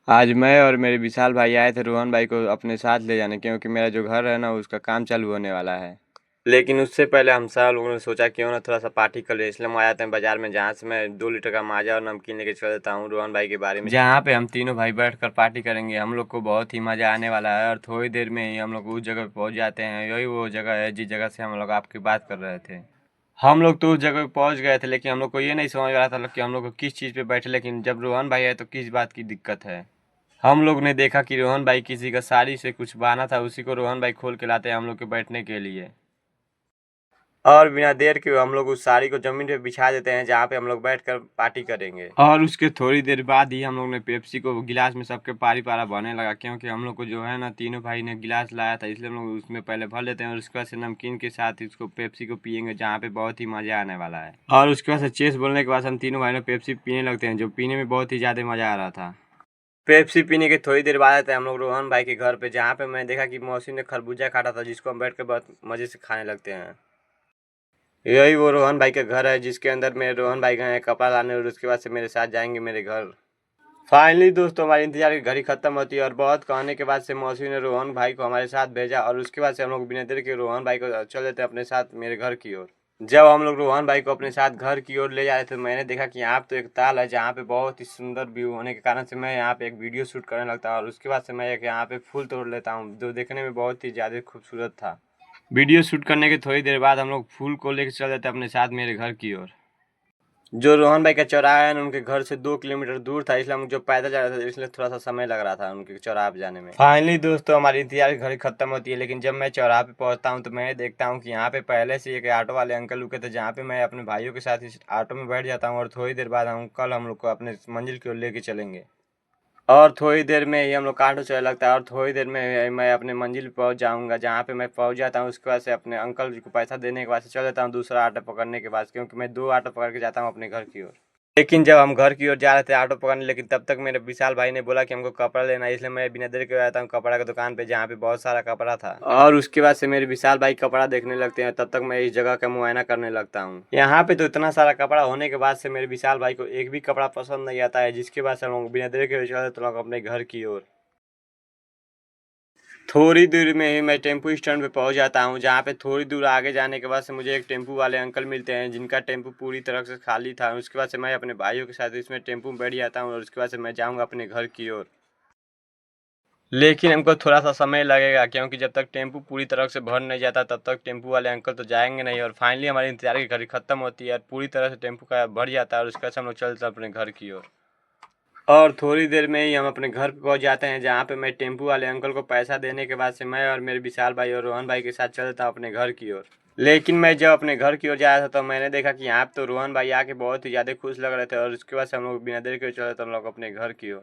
आज मैं और मेरे विशाल भाई आए थे रोहन भाई को अपने साथ ले जाने, क्योंकि मेरा जो घर है ना उसका काम चालू होने वाला है। लेकिन उससे पहले हम सब लोगों ने सोचा क्यों ना थोड़ा सा पार्टी कर ले, इसलिए हम आ जाते हैं बाजार में, जहाँ से मैं 2 लीटर का माजा और नमकीन लेके चल देता हूँ रोहन भाई के बारे में, जहाँ पे हम तीनों भाई बैठकर पार्टी करेंगे। हम लोग को बहुत ही मजा आने वाला है और थोड़ी देर में ही हम लोग उस जगह पे पहुँच जाते हैं। यही वो जगह है जिस जगह से हम लोग आपकी बात कर रहे थे। हम लोग तो उस जगह पे पहुंच गए थे, लेकिन हम लोग को ये नहीं समझ आ रहा था कि हम लोग को किस चीज़ पे बैठे। लेकिन जब रोहन भाई आए तो किस बात की दिक्कत है। हम लोग ने देखा कि रोहन भाई किसी का साड़ी से कुछ बांधा था, उसी को रोहन भाई खोल के लाते हैं हम लोग के बैठने के लिए। और बिना देर के हम लोग उस साड़ी को जमीन पे बिछा देते हैं, जहाँ पे हम लोग बैठकर पार्टी करेंगे। और उसके थोड़ी देर बाद ही हम लोग ने पेप्सी को गिलास में सबके पारी पारा भरने लगा, क्योंकि हम लोग को जो है ना तीनों भाई ने गिलास लाया था, इसलिए हम लोग उसमें पहले भर लेते हैं और उसके बाद से नमकीन के साथ इसको पेप्सी को पियेंगे, जहाँ पे बहुत ही मजा आने वाला है। और उसके बाद से चेस बोलने के बाद हम तीनों भाई ने पेप्सी पीने लगते हैं, जो पीने में बहुत ही ज्यादा मजा आ रहा था। पेप्सी पीने के थोड़ी देर बाद आते हैं हम लोग रोहन भाई के घर पे, जहाँ पे मैं देखा कि मौसी ने खरबूजा काटा था, जिसको हम बैठ के बहुत मजे से खाने लगते हैं। यही वो रोहन भाई का घर है, जिसके अंदर मेरे रोहन भाई गए हैं कपड़ा लाने, और उसके बाद से मेरे साथ जाएंगे मेरे घर। फाइनली दोस्तों, हमारे इंतजार की घड़ी खत्म होती है और बहुत कहने के बाद से मौसी ने रोहन भाई को हमारे साथ भेजा, और उसके बाद से हम लोग बिना देर के रोहन भाई को चल देते हैं अपने साथ मेरे घर की ओर। जब हम लोग रोहन भाई को अपने साथ घर की ओर ले जा रहे थे, मैंने देखा कि यहाँ पे तो एक ताल है, जहाँ पे बहुत ही सुंदर व्यू होने के कारण से मैं यहाँ पे एक वीडियो शूट करने लगता हूँ, और उसके बाद से मैं एक यहाँ पे फूल तोड़ लेता हूँ, जो देखने में बहुत ही ज़्यादा खूबसूरत था। वीडियो शूट करने के थोड़ी देर बाद हम लोग फूल को लेकर चल देते अपने साथ मेरे घर की ओर। जो रोहन भाई का चौराहा है ना, उनके घर से 2 किलोमीटर दूर था, इसलिए हम जो पैदल जा रहे थे, इसलिए थोड़ा सा समय लग रहा था उनके चौराहा पे जाने में। फाइनली दोस्तों, हमारी इंतजार की घड़ी खत्म होती है, लेकिन जब मैं चौराहा पे पहुंचता हूं तो मैं देखता हूं कि यहाँ पे पहले से एक ऑटो वाले अंकल रुके थे, जहाँ पे मैं अपने भाइयों के साथ इस ऑटो में बैठ जाता हूँ, और थोड़ी देर बाद अंकल हम लोग को अपने मंजिल की ओर लेके चलेंगे। और थोड़ी देर में ही हम लोग का ऑटो चलने लगता है, और थोड़ी देर में मैं अपने मंजिल पर पहुंच जाऊंगा, जहाँ पे मैं पहुंच जाता हूँ। उसके बाद से अपने अंकल जी को पैसा देने के बाद से चल जाता हूँ दूसरा ऑटो पकड़ने के बाद, क्योंकि मैं 2 ऑटो पकड़ के जाता हूँ अपने घर की ओर। लेकिन जब हम घर की ओर जा रहे थे ऑटो पकड़ने, लेकिन तब तक मेरे विशाल भाई ने बोला कि हमको कपड़ा लेना है, इसलिए मैं बिना देर के जाता हूँ कपड़ा की दुकान पे, जहाँ पे बहुत सारा कपड़ा था। और उसके बाद से मेरे विशाल भाई कपड़ा देखने लगते हैं, तब तक मैं इस जगह का मुआयना करने लगता हूँ। यहाँ पे तो इतना सारा कपड़ा होने के बाद से मेरे विशाल भाई को एक भी कपड़ा पसंद नहीं आता है, जिसके बाद से हम लोग बिना देर के चले तो लोग अपने घर की ओर। थोड़ी दूर में ही मैं टेम्पू स्टैंड पे पहुंच जाता हूं, जहां पे थोड़ी दूर आगे जाने के बाद से मुझे एक टेम्पू वाले अंकल मिलते हैं, जिनका टेम्पू पूरी तरह से खाली था। उसके बाद से मैं अपने भाइयों के साथ इसमें टेम्पू में बैठ जाता हूं, और उसके बाद से मैं जाऊंगा अपने घर की ओर। लेकिन हमको थोड़ा सा समय लगेगा, क्योंकि जब तक टेम्पू पूरी तरह से भर नहीं जाता तब तक टेम्पू वाले अंकल तो जाएंगे नहीं। और फाइनली हमारी इंतजार की घड़ी खत्म होती है और पूरी तरह से टेम्पू का भर जाता है, और उसके बाद से हम लोग चलते हैं अपने घर की ओर। और थोड़ी देर में ही हम अपने घर पे पहुंच जाते हैं, जहाँ पे मैं टेम्पू वाले अंकल को पैसा देने के बाद से मैं और मेरे विशाल भाई और रोहन भाई के साथ चलता हूँ अपने घर की ओर। लेकिन मैं जब अपने घर की ओर जा रहा था, तो मैंने देखा कि यहाँ पे तो रोहन भाई आके बहुत ही ज़्यादा खुश लग रहे थे, और उसके बाद से हम लोग बिना देर के चले तो हम लोग अपने घर की ओर।